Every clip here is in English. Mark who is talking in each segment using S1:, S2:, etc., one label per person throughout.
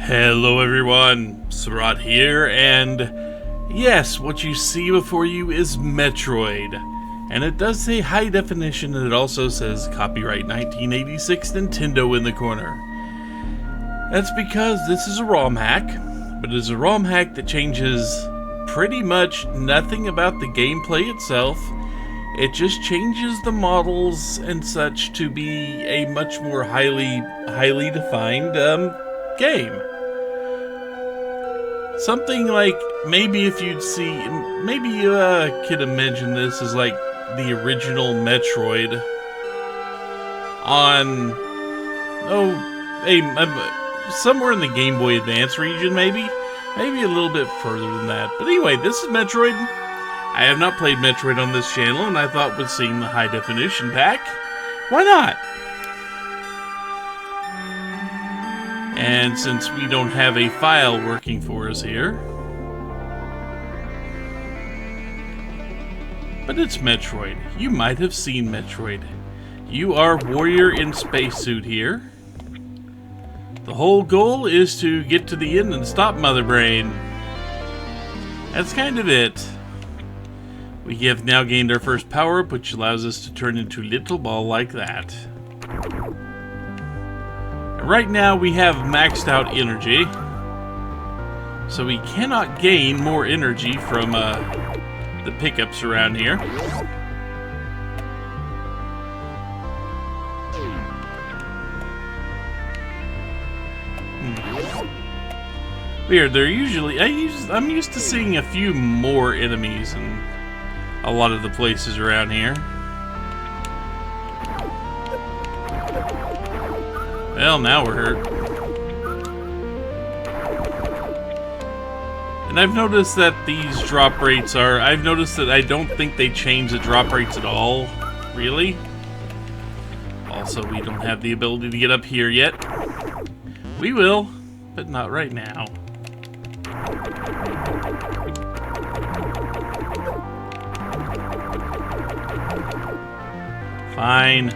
S1: Hello everyone, Surat here, and yes, what you see before you is Metroid. And it does say high definition, and it also says copyright 1986 Nintendo in the corner. That's because this is a ROM hack, but it is a ROM hack that changes pretty much nothing about the gameplay itself. It just changes the models and such to be a much more highly defined game. Something like, maybe if you'd see, maybe you could imagine this as like the original Metroid on, somewhere in the Game Boy Advance region, maybe a little bit further than that. But anyway, this is Metroid. I have not played Metroid on this channel, and I thought with seeing the high definition pack, why not? And since we don't have a file working for us here, but it's Metroid. You might have seen Metroid. You are Warrior in Spacesuit here. The whole goal is to get to the end and stop Mother Brain. That's kind of it. We have now gained our first power-up, which allows us to turn into a little ball like that. Right now we have maxed out energy, so we cannot gain more energy from the pickups around here. Weird, they're usually, I'm used to seeing a few more enemies in a lot of the places around here. Well, now we're hurt. And I've noticed that these drop rates are... I've noticed that I don't think they change the drop rates at all, really. Also, we don't have the ability to get up here yet. We will, but not right now. Fine.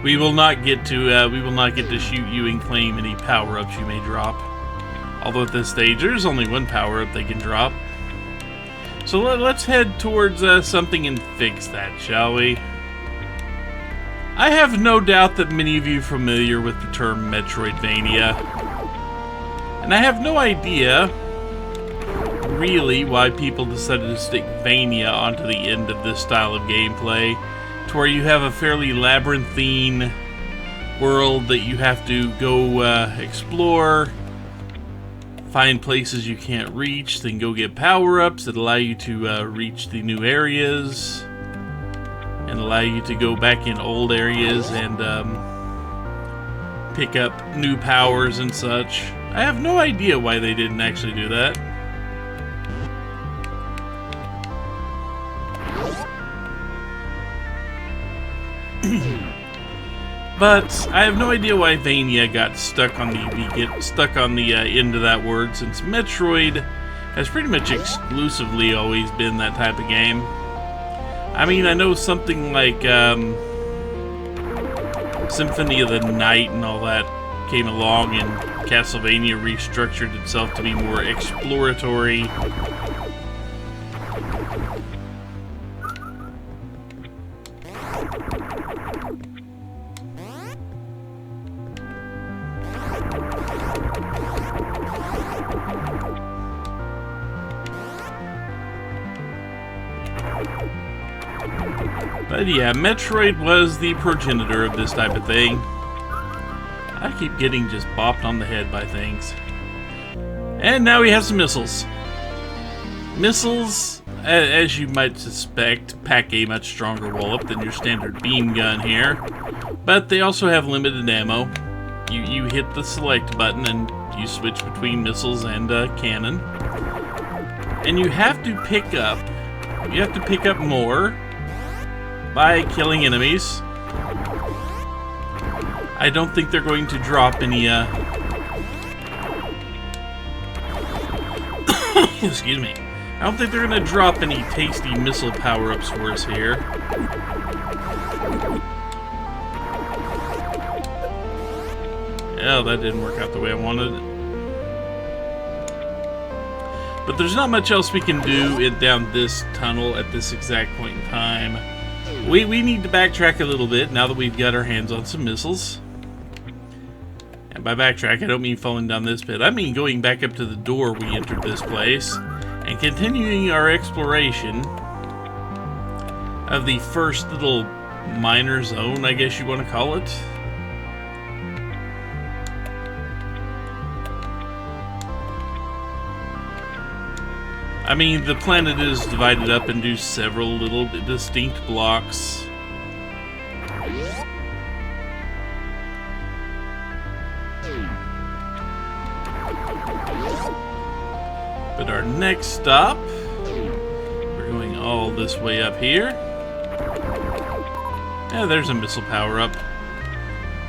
S1: We will not get to shoot you and claim any power-ups you may drop. Although at this stage, there's only one power-up they can drop. So let's head towards something and fix that, shall we? I have no doubt that many of you are familiar with the term Metroidvania. And I have no idea, really, why people decided to stick Vania onto the end of this style of gameplay, to where you have a fairly labyrinthine world that you have to go explore, find places you can't reach, then go get power-ups that allow you to reach the new areas, and allow you to go back in old areas and pick up new powers and such. I have no idea why they didn't actually do that. But I have no idea why Vania got stuck on the end of that word, since Metroid has pretty much exclusively always been that type of game. I mean, I know something like Symphony of the Night and all that came along, and Castlevania restructured itself to be more exploratory. But yeah, Metroid was the progenitor of this type of thing. I keep getting just bopped on the head by things. And now we have some missiles. Missiles, as you might suspect, pack a much stronger wallop than your standard beam gun here. But they also have limited ammo. You hit the select button and you switch between missiles and cannon. And you have to pick up more by killing enemies. I don't think they're going to drop any, excuse me. I don't think they're going to drop any tasty missile power-ups for us here. Well, that didn't work out the way I wanted. But there's not much else we can do down this tunnel at this exact point in time. We need to backtrack a little bit now that we've got our hands on some missiles. And by backtrack, I don't mean falling down this pit. I mean going back up to the door we entered this place and continuing our exploration of the first little minor zone, I guess you want to call it. I mean, the planet is divided up into several little distinct blocks. But our next stop, we're going all this way up here. Yeah, there's a missile power-up.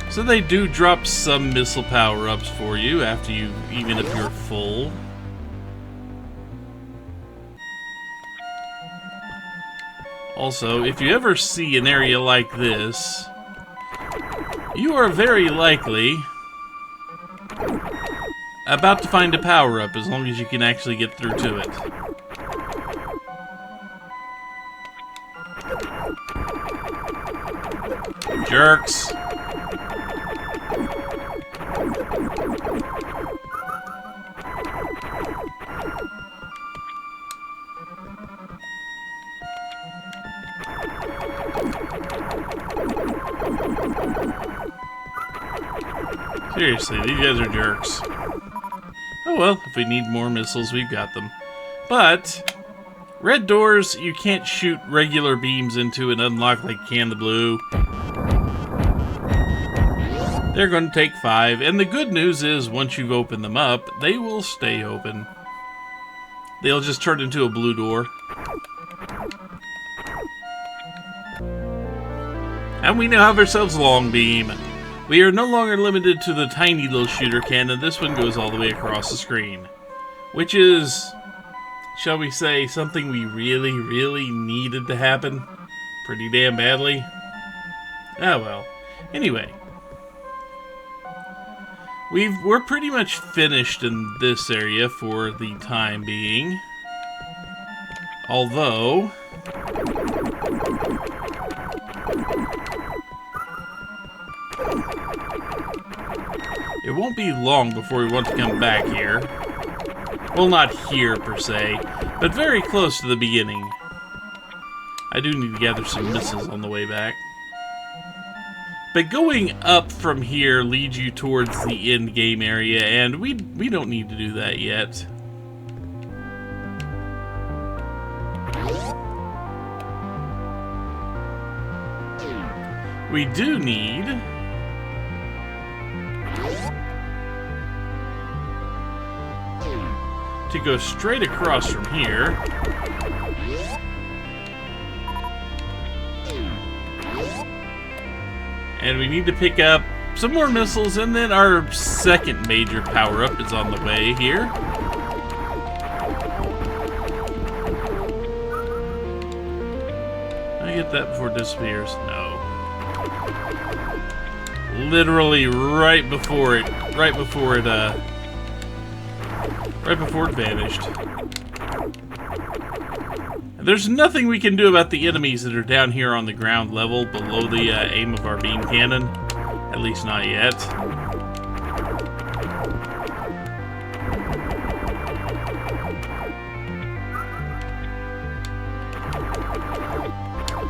S1: So they do drop some missile power-ups for you after you, even if you're full. Also, if you ever see an area like this, you are very likely about to find a power-up, as long as you can actually get through to it. Jerks! Seriously, these guys are jerks. Oh well, if we need more missiles, we've got them. But red doors, you can't shoot regular beams into and unlock like you can the blue. They're going to take 5, and the good news is once you've opened them up, they will stay open. They'll just turn into a blue door. And we now have ourselves a long beam. We are no longer limited to the tiny little shooter cannon. This one goes all the way across the screen. Which is, shall we say, something we really, really needed to happen. Pretty damn badly. Ah well. Anyway. We're pretty much finished in this area for the time being. Although it won't be long before we want to come back here. Well, not here per se, but very close to the beginning. I do need to gather some missiles on the way back. But going up from here leads you towards the end game area, and we don't need to do that yet. We do need to go straight across from here. And we need to pick up some more missiles, and then our second major power-up is on the way here. I get that before it disappears? No. Literally right before it vanished. There's nothing we can do about the enemies that are down here on the ground level below the aim of our beam cannon. At least not yet.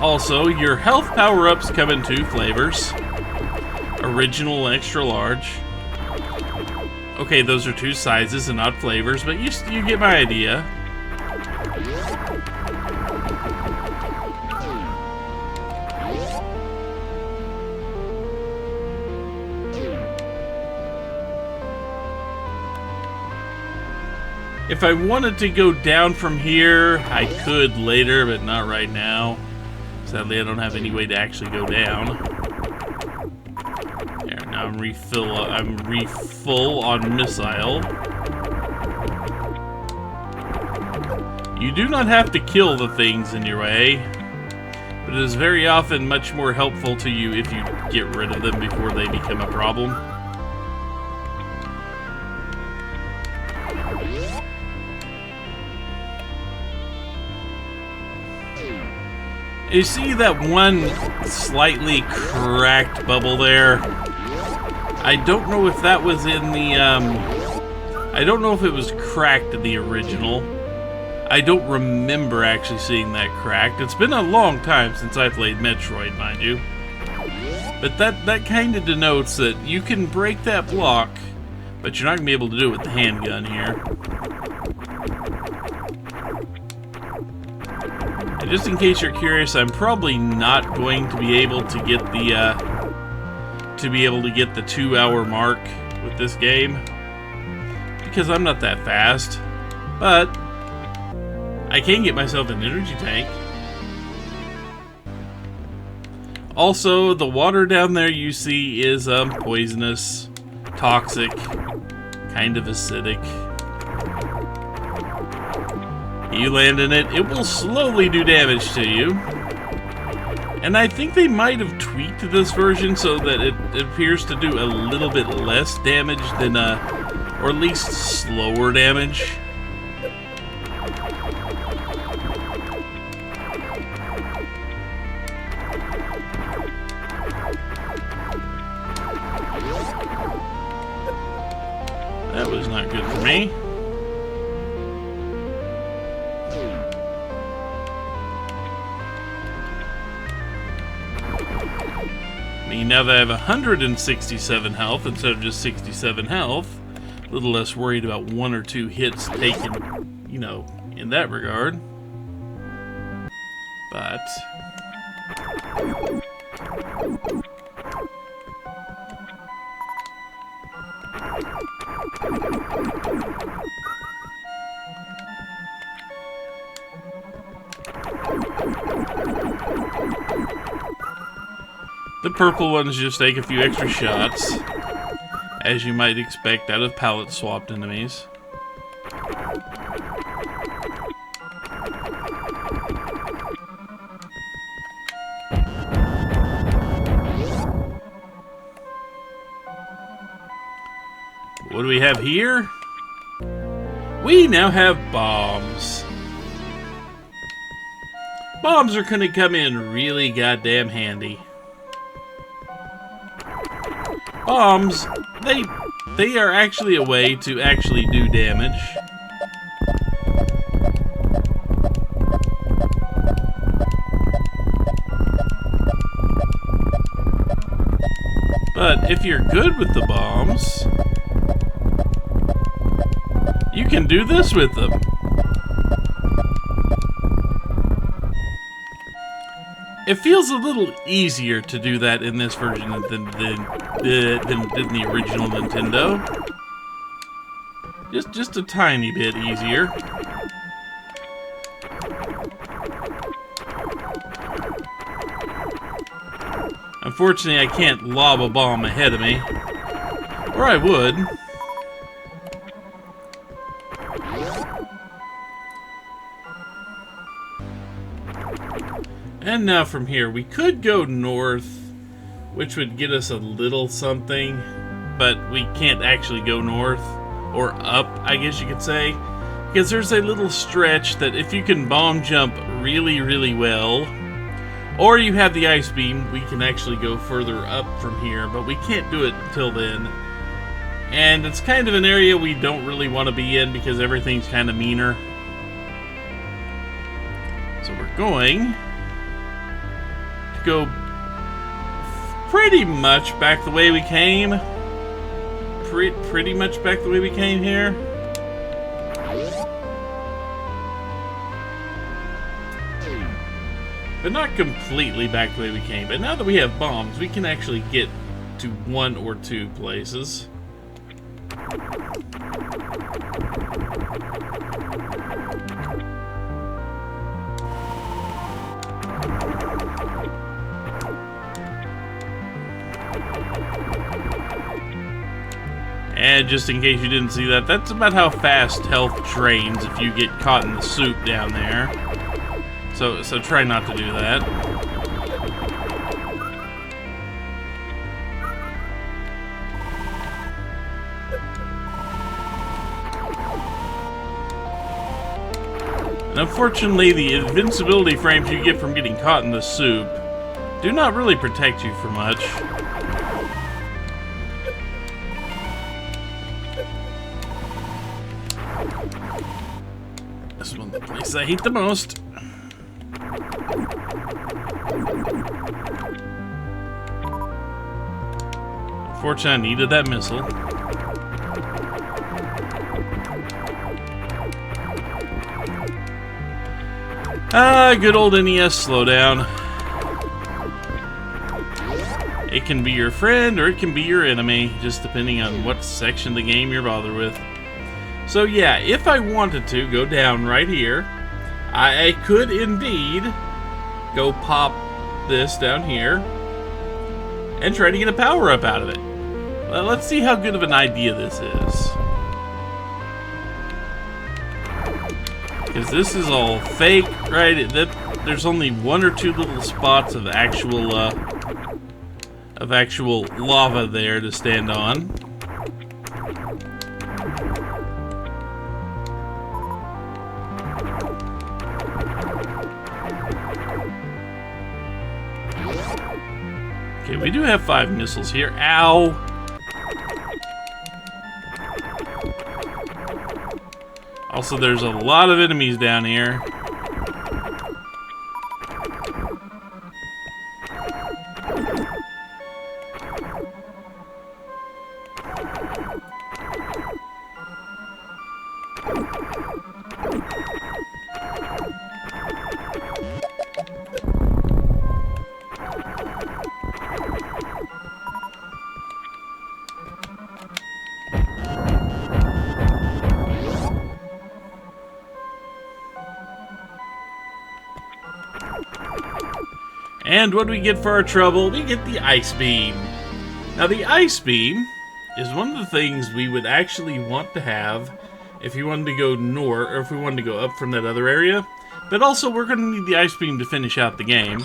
S1: Also, your health power-ups come in 2 flavors. Original and extra large. Okay, those are 2 sizes and not flavors, but you get my idea. If I wanted to go down from here, I could later, but not right now. Sadly, I don't have any way to actually go down. There, now I'm refull on missile. You do not have to kill the things in your way, but it is very often much more helpful to you if you get rid of them before they become a problem. You see that one slightly cracked bubble there? I don't know if that was in the, I don't know if it was cracked in the original. I don't remember actually seeing that cracked. It's been a long time since I played Metroid, mind you. But that kind of denotes that you can break that block, but you're not going to be able to do it with the handgun here. And just in case you're curious, I'm probably not going to be able to get the 2-hour mark with this game, because I'm not that fast. But I can get myself an energy tank. Also, the water down there you see is poisonous, toxic, kind of acidic. You land in it, it will slowly do damage to you. And I think they might have tweaked this version so that it appears to do a little bit less damage than, or at least slower damage. That was not good for me. I mean, now that I have 167 health instead of just 67 health, a little less worried about 1 or 2 hits taken, you know, in that regard. But the purple ones just take a few extra shots, as you might expect out of palette swapped enemies. What do we have here? We now have bombs. Bombs are gonna come in really goddamn handy. Bombs, they are actually a way to actually do damage. But if you're good with the bombs, you can do this with them. It feels a little easier to do that in this version than the original Nintendo. Just a tiny bit easier. Unfortunately, I can't lob a bomb ahead of me. Or I would. And now from here, we could go north, which would get us a little something, but we can't actually go north, or up, I guess you could say, because there's a little stretch that if you can bomb jump really, really well, or you have the ice beam, we can actually go further up from here, but we can't do it until then. And it's kind of an area we don't really want to be in because everything's kind of meaner. So we're going to go pretty much back the way we came. Pretty much back the way we came here. But not completely back the way we came. But now that we have bombs, we can actually get to 1 or 2 places. And just in case you didn't see that, that's about how fast health drains if you get caught in the soup down there. So try not to do that. And unfortunately, the invincibility frames you get from getting caught in the soup do not really protect you for much. This one's the place I hate the most. Unfortunately, I needed that missile. Good old NES slowdown. It can be your friend or it can be your enemy, just depending on what section of the game you're bothered with. So yeah, if I wanted to go down right here, I could indeed go pop this down here and try to get a power-up out of it. Well, let's see how good of an idea this is. Because this is all fake, right? There's only one or two little spots of actual lava there to stand on. Okay, we do have 5 missiles here. Ow! Also, there's a lot of enemies down here. And what do we get for our trouble? We get the Ice Beam. Now the Ice Beam is one of the things we would actually want to have if you wanted to go north, or if we wanted to go up from that other area. But also we're going to need the Ice Beam to finish out the game.